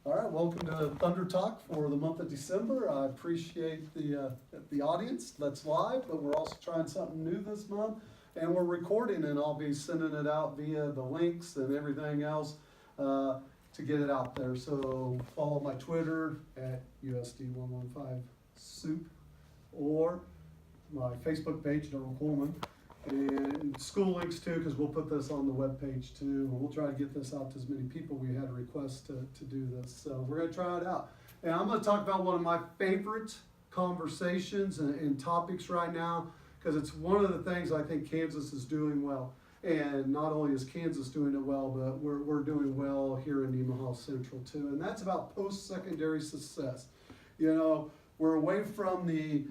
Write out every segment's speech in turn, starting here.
All right, welcome to Thunder Talk for the month of December. I appreciate the audience that's live, but we're also trying something new this month, and we're recording, and I'll be sending it out via the links and everything else to get it out there. So follow my Twitter at USD115Soup or my Facebook page, Darrell Coleman. And school links too, because we'll put this on the webpage too. And we'll try to get this out to as many people. We had a request to do this. So we're going to try it out. And I'm going to talk about one of my favorite conversations and topics right now, because it's one of the things I think Kansas is doing well. And not only is Kansas doing it well, but we're doing well here in Nemaha Central too. And that's about post-secondary success. You know, we're away from the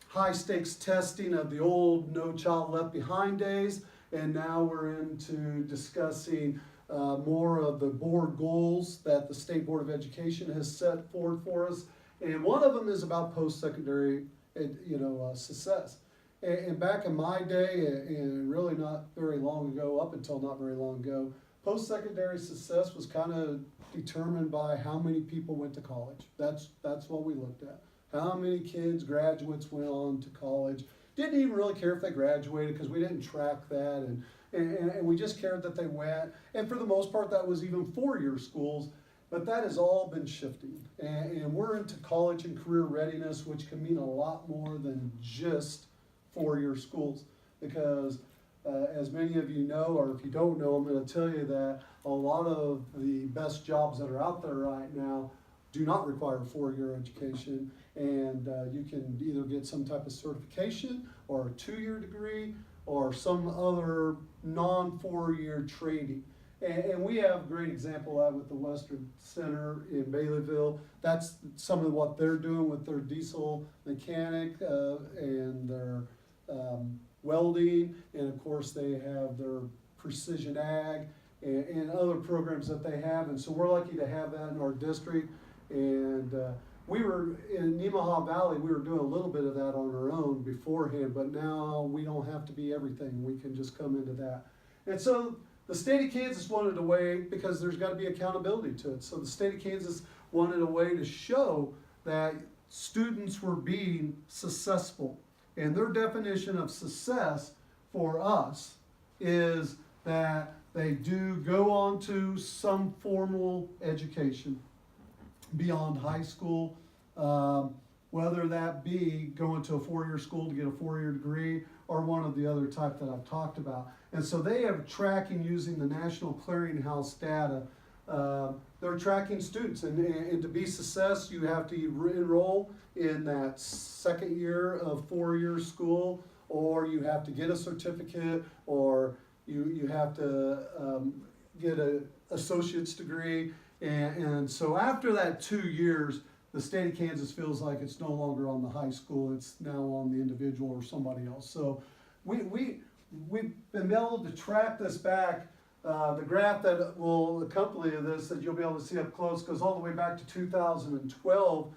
high stakes testing of the old No Child Left Behind days, and now we're into discussing more of the board goals that the State Board of Education has set forward for us. And one of them is about post-secondary, success. And back in my day, and really not very long ago, up until not very long ago, post-secondary success was kind of determined by how many people went to college. That's what we looked at. How many kids, graduates went on to college. Didn't even really care if they graduated, because we didn't track that, and we just cared that they went. And for the most part, that was even four-year schools, but that has all been shifting. And we're into college and career readiness, which can mean a lot more than just four-year schools, because as many of you know, or if you don't know, I'm going to tell you that a lot of the best jobs that are out there right now do not require a four-year education, and you can either get some type of certification or a two-year degree or some other non-four-year training. And we have a great example of that with the Western Center in Baileyville. That's some of what they're doing with their diesel mechanic and their welding, and of course they have their precision ag and other programs that they have. And so we're lucky to have that in our district. And we were in Nemaha Valley, we were doing a little bit of that on our own beforehand, but now we don't have to be everything. We can just come into that. And so the state of Kansas wanted a way, because there's got to be accountability to it. So the state of Kansas wanted a way to show that students were being successful. And their definition of success for us is that they do go on to some formal education beyond high school, whether that be going to a four-year school to get a four-year degree or one of the other type that I've talked about. And so they are tracking using the National Clearinghouse data. They're tracking students, and to be success, you have to enroll in that second year of four-year school, or you have to get a certificate, or you have to get an associate's degree. And so after that 2 years, the state of Kansas feels like it's no longer on the high school, it's now on the individual or somebody else. So we've been able to track this back. The graph that will accompany this, that you'll be able to see up close, goes all the way back to 2012,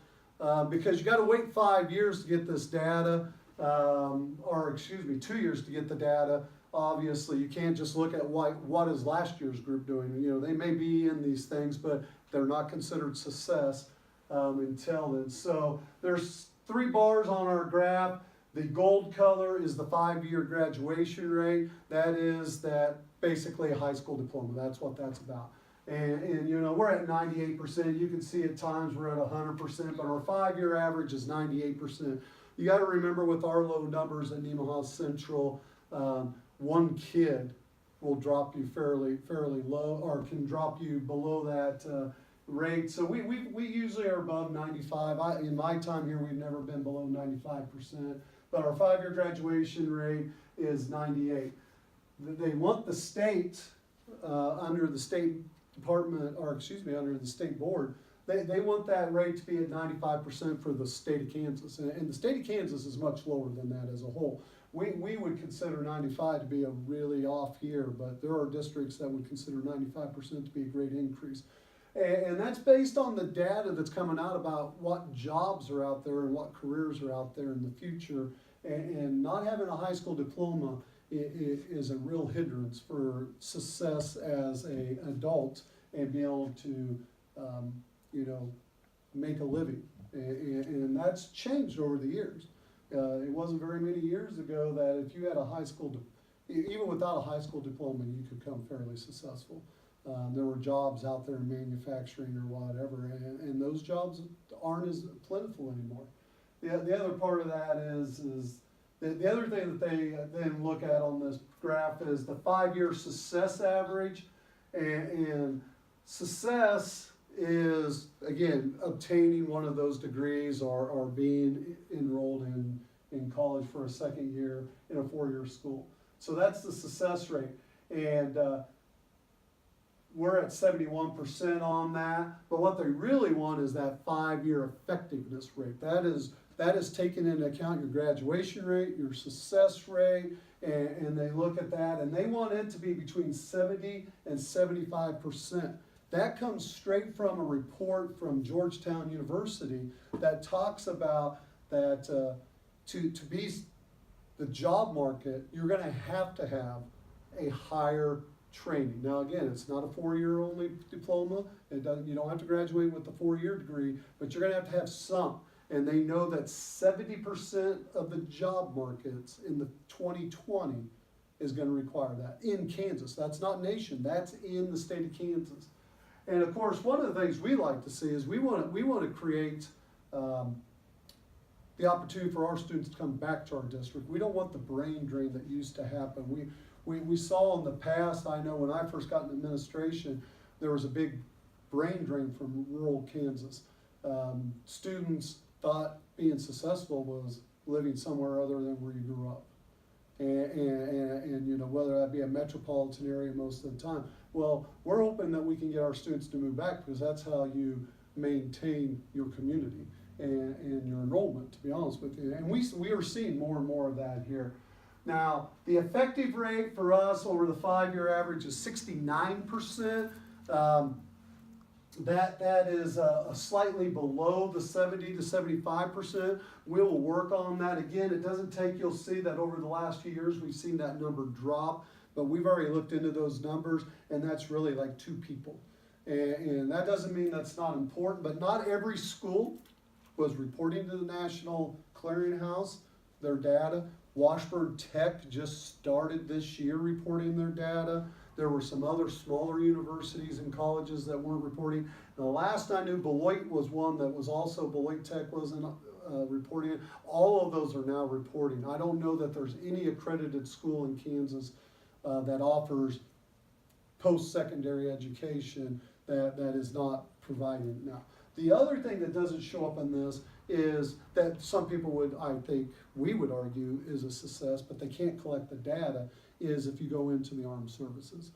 because you got to wait 5 years to get this data, or excuse me, 2 years to get the data. Obviously, you can't just look at what is last year's group doing. You know, they may be in these things, but they're not considered success until then. So there's 3 bars on our graph. The gold color is the 5-year graduation rate. That is that basically a high school diploma. That's what that's about. And you know, we're at 98%. You can see at times we're at 100%, but our 5-year average is 98%. You got to remember, with our low numbers at Nemaha Central, one kid will drop you fairly low, or can drop you below that rate. So we usually are above 95. In my time here, we've never been below 95%, but our 5-year graduation rate is 98. They want the state, under the state department, or excuse me, under the state board, they want that rate to be at 95% for the state of Kansas. And the state of Kansas is much lower than that as a whole. We would consider 95 to be a really off year, but there are districts that would consider 95% to be a great increase. And that's based on the data that's coming out about what jobs are out there and what careers are out there in the future. And not having a high school diploma is a real hindrance for success as an adult and be able to you know, make a living. And that's changed over the years. It wasn't very many years ago that if you had a high school, even without a high school diploma, you could become fairly successful. There were jobs out there in manufacturing or whatever, and those jobs aren't as plentiful anymore. The other part of that is the other thing that they then look at on this graph is the 5-year success average, and success is, again, obtaining one of those degrees or being enrolled in college for a second year in a 4-year school. So that's the success rate. And we're at 71% on that. But what they really want is that 5-year effectiveness rate. That is taking into account your graduation rate, your success rate, and they look at that, and they want it to be between 70 and 75%. That comes straight from a report from Georgetown University that talks about that to be the job market, you're going to have a higher training. Now again, it's not a 4-year only diploma. You don't have to graduate with a 4-year degree, but you're going to have some. And they know that 70% of the job markets in the 2020 is going to require that in Kansas. That's not nation, that's in the state of Kansas. And of course, one of the things we like to see is we want to create the opportunity for our students to come back to our district. We don't want the brain drain that used to happen. We saw in the past, I know when I first got in administration, there was a big brain drain from rural Kansas. Students thought being successful was living somewhere other than where you grew up. And you know, whether that be a metropolitan area most of the time. Well, we're hoping that we can get our students to move back, because that's how you maintain your community and your enrollment, to be honest with you. And we are seeing more and more of that here. Now, the effective rate for us over the 5-year average is 69%. That is slightly below the 70 to 75%. We will work on that. Again, it doesn't take, you'll see that over the last few years we've seen that number drop, but we've already looked into those numbers, and that's really like 2 people. And that doesn't mean that's not important, but not every school was reporting to the National Clearinghouse their data. Washburn Tech just started this year reporting their data. There were some other smaller universities and colleges that weren't reporting. The last I knew, Beloit was one that was also, Beloit Tech wasn't reporting it. All of those are now reporting. I don't know that there's any accredited school in Kansas that offers post-secondary education that is not providing it now. The other thing that doesn't show up in this is that some people would, I think, we would argue is a success, but they can't collect the data, is if you go into the armed services.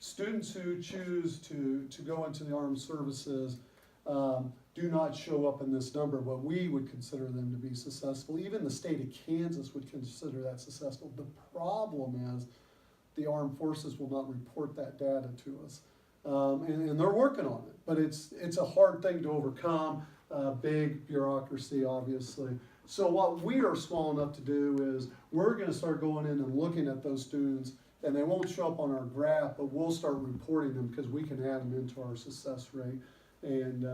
Students who choose to go into the armed services do not show up in this number, but we would consider them to be successful. Even the state of Kansas would consider that successful. The problem is the armed forces will not report that data to us. And they're working on it, but it's a hard thing to overcome, big bureaucracy, obviously. So what we are small enough to do is we're going to start going in and looking at those students, and they won't show up on our graph, but we'll start reporting them because we can add them into our success rate, and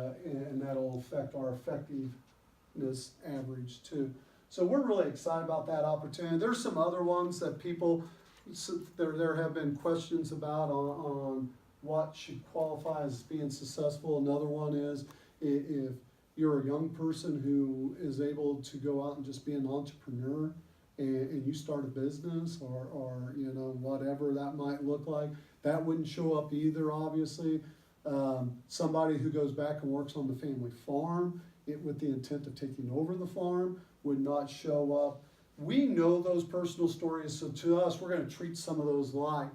that'll affect our effectiveness average too. So we're really excited about that opportunity. There's some other ones that people, there have been questions about on what should qualify as being successful. Another one is if you're a young person who is able to go out and just be an entrepreneur and you start a business or you know, whatever that might look like, that wouldn't show up either, obviously. Somebody who goes back and works on the family farm with the intent of taking over the farm would not show up. We know those personal stories, so to us, we're going to treat some of those like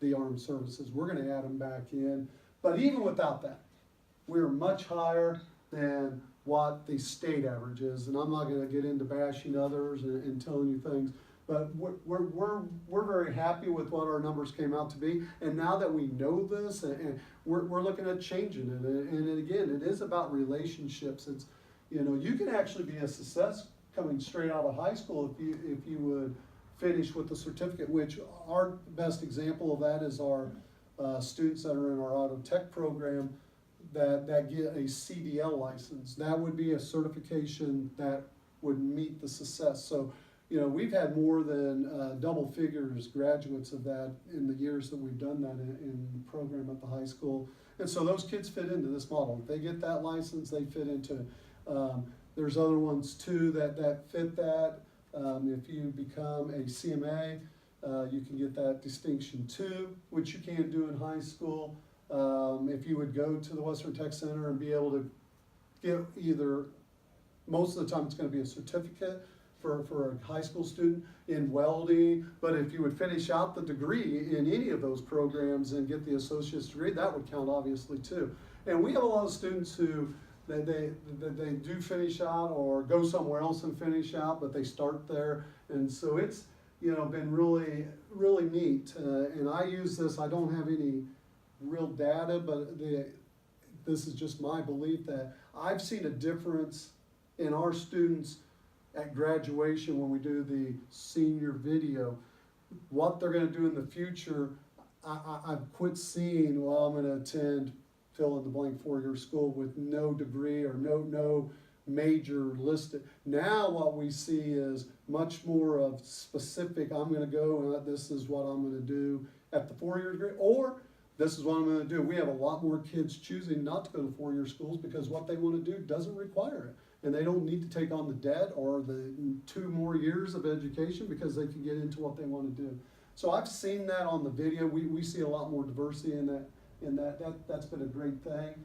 the armed services. We're going to add them back in. But even without that, we're much higher than what the state average is. And I'm not going to get into bashing others and telling you things, but we're very happy with what our numbers came out to be. And now that we know this, and we're looking at changing it. And again, it is about relationships. It's, you know, you can actually be a success coming straight out of high school if you would finish with the certificate, which our best example of that is our students that are in our auto tech program. that get a CDL license. That would be a certification that would meet the success. So, you know, we've had more than double figures graduates of that in the years that we've done that in the program at the high school. And so those kids fit into this model. If they get that license, they fit into it. There's other ones too that fit that. If you become a CMA, you can get that distinction too, which you can't do in high school. If you would go to the Western Tech Center and be able to get either, most of the time it's going to be a certificate for a high school student in welding, but if you would finish out the degree in any of those programs and get the associate's degree, that would count obviously too. And we have a lot of students who they do finish out or go somewhere else and finish out, but they start there, and so it's, you know, been really neat. And I use this. I don't have any real data, but this is just my belief that I've seen a difference in our students at graduation when we do the senior video. What they're going to do in the future, I've quit seeing, well, I'm going to attend fill in the blank four-year school with no degree or no major listed. Now what we see is much more of specific, I'm going to go and this is what I'm going to do at the four-year degree, or this is what I'm going to do. We have a lot more kids choosing not to go to four-year schools because what they want to do doesn't require it. And they don't need to take on the debt or the 2 more years of education because they can get into what they want to do. So I've seen that on the video. We see a lot more diversity in that. That's been a great thing.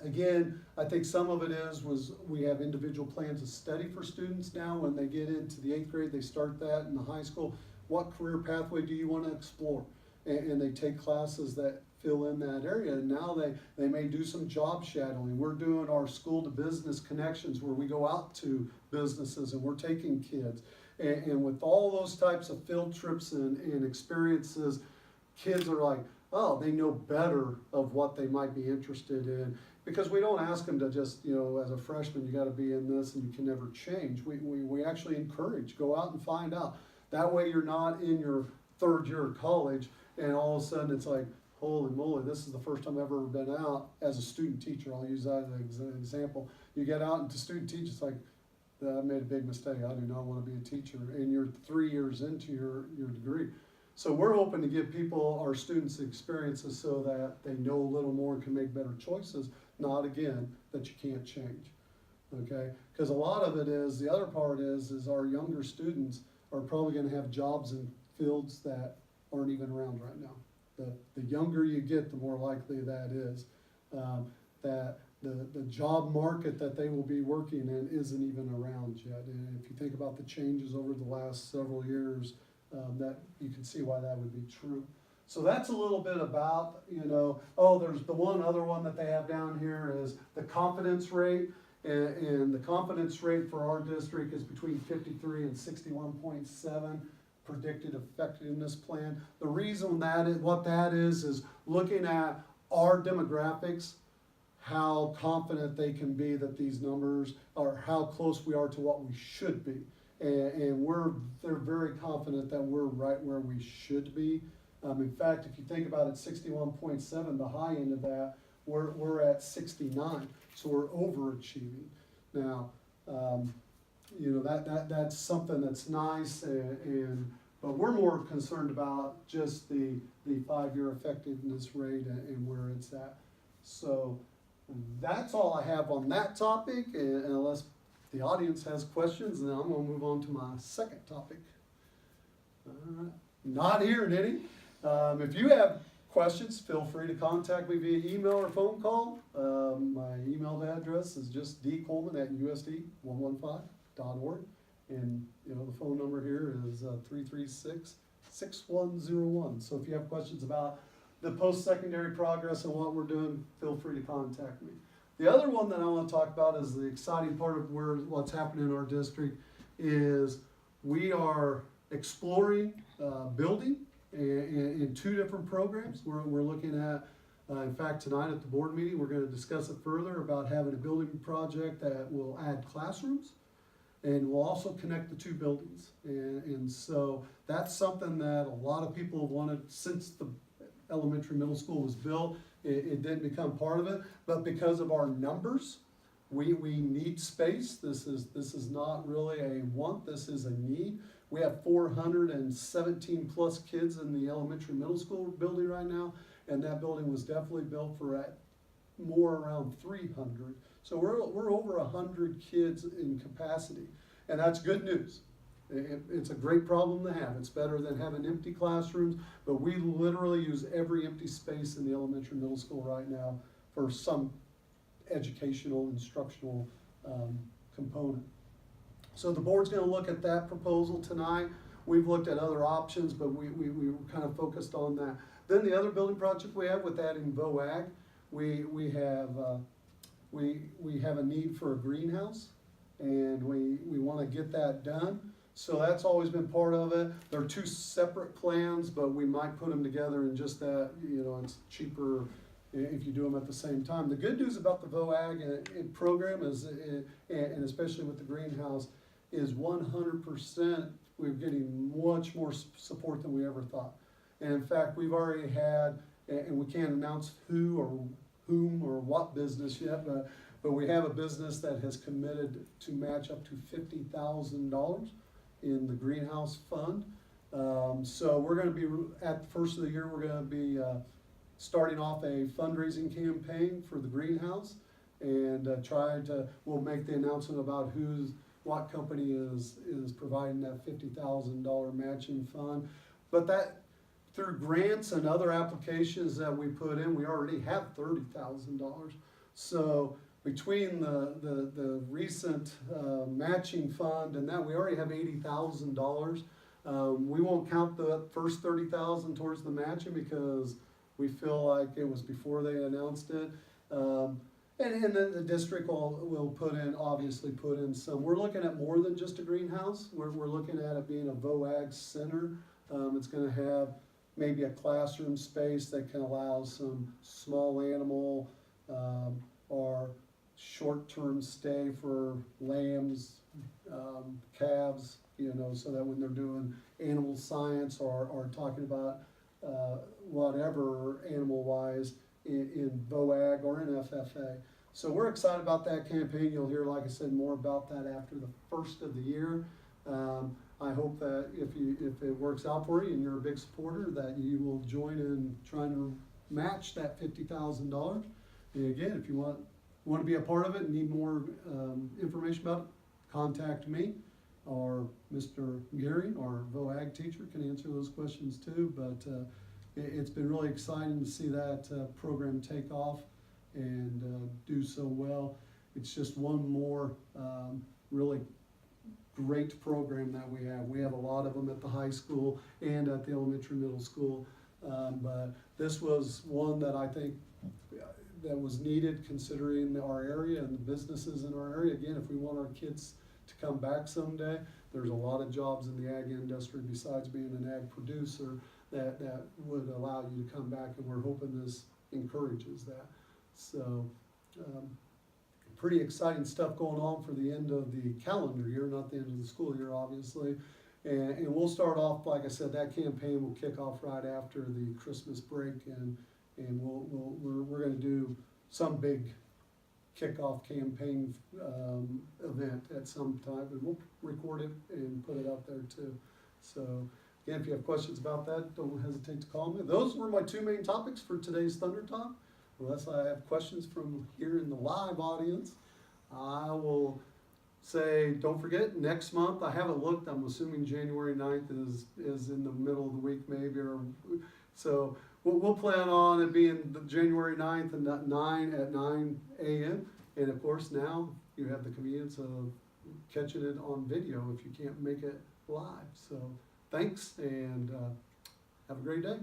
Again, I think some of it was we have individual plans of study for students now. When they get into the 8th grade, they start that in the high school. What career pathway do you want to explore? And they take classes that fill in that area. And now they may do some job shadowing. We're doing our school to business connections where we go out to businesses and we're taking kids. And with all those types of field trips and experiences, kids are like, oh, they know better of what they might be interested in. Because we don't ask them to just, you know, as a freshman, you got to be in this and you can never change. We actually encourage, go out and find out. That way you're not in your 3rd year of college and all of a sudden it's like, holy moly, this is the first time I've ever been out as a student teacher. I'll use that as an example. You get out into student teach, it's like, I made a big mistake. I do not want to be a teacher. And you're 3 years into your degree. So we're hoping to give people, our students, experiences so that they know a little more and can make better choices, not again, that you can't change, okay? Because a lot of it is, the other part is our younger students are probably gonna have jobs in fields that aren't even around right now. The younger you get, the more likely that is, that the job market that they will be working in isn't even around yet. And if you think about the changes over the last several years, that you can see why that would be true. So that's a little bit about, you know, oh, there's the one other one that they have down here is the confidence rate. And the confidence rate for our district is between 53 and 61.7 predicted effectiveness plan. The reason that is, what that is looking at our demographics, how confident they can be that these numbers are, how close we are to what we should be. And they're very confident that we're right where we should be. In fact, if you think about it, 61.7, the high end of that, we're at 69, so we're overachieving. Now, you know, that's something that's nice, but we're more concerned about just the 5-year effectiveness rate and where it's at. So that's all I have on that topic, and unless the audience has questions, then I'm going to move on to my second topic. Not hearing any. If you have questions, feel free to contact me via email or phone call. My email address is just dcoleman@usd115.org. And you know, the phone number here is 336-6101. So if you have questions about the post-secondary progress and what we're doing, feel free to contact me. The other one that I want to talk about is the exciting part of what's happening in our district is we are exploring building in 2 different programs. We're looking at, in fact, tonight at the board meeting, we're going to discuss it further about having a building project that will add classrooms and will also connect the 2 buildings. And so that's something that a lot of people have wanted since the elementary middle school was built. it didn't become part of it, but because of our numbers, we need space. This is not really a want, this is a need. We have 417 plus kids in the elementary middle school building right now, and that building was definitely built for at more around 300. So we're over 100 kids in capacity, and that's good news. It's a great problem to have. It's better than having empty classrooms, but we literally use every empty space in the elementary middle school right now for some educational, instructional component. So the board's gonna look at that proposal tonight. We've looked at other options, but we were kind of focused on that. Then the other building project we have with adding VOAG, we have a need for a greenhouse, and we wanna get that done. So that's always been part of it. They're two separate plans, but we might put them together in just that, it's cheaper if you do them at the same time. The good news about the VOAG program is, and especially with the greenhouse, is 100% we're getting much more support than we ever thought. And in fact, we've already had, and we can't announce who or whom or what business yet, but we have a business that has committed to match up to $50,000 in the greenhouse fund. So we're gonna be, at the first of the year, we're gonna be starting off a fundraising campaign for the greenhouse, and we'll make the announcement about what company is providing that $50,000 matching fund. But that, through grants and other applications that we put in, we already have $30,000. So between the recent matching fund and that, we already have $80,000. We won't count the first $30,000 towards the matching because we feel like it was before they announced it. And then the district will obviously put in some. We're looking at more than just a greenhouse. We're looking at it being a VOAG center. It's gonna have maybe a classroom space that can allow some small animal or short-term stay for lambs, calves, so that when they're doing animal science or talking about whatever animal-wise in VOAG or in FFA. So we're excited about that campaign. You'll hear, like I said, more about that after the first of the year. I hope that if it works out for you and you're a big supporter, that you will join in trying to match that $50,000. And again, if you want to be a part of it and need more information about it, contact me, or Mr. Gary, our VOAG teacher, can answer those questions too. But it's been really exciting to see that program take off and do so well. It's just one more really great program that we have. We have a lot of them at the high school and at the elementary middle school, but this was one that I think that was needed considering our area and the businesses in our area. Again, if we want our kids to come back someday, there's a lot of jobs in the ag industry besides being an ag producer that would allow you to come back, and we're hoping this encourages that. So pretty exciting stuff going on for the end of the calendar year, not the end of the school year, obviously. And we'll start off, like I said, that campaign will kick off right after the Christmas break, and we're going to do some big kickoff campaign event at some time, and we'll record it and put it out there too. So again, if you have questions about that, don't hesitate to call me. Those were my two main topics for today's Thunder Talk. Unless I have questions from here in the live audience, I will say, don't forget, next month, I haven't looked, I'm assuming January 9th is in the middle of the week maybe, so we'll plan on it being the January 9th and at 9 a.m. And of course now you have the convenience of catching it on video if you can't make it live. So thanks, and have a great day.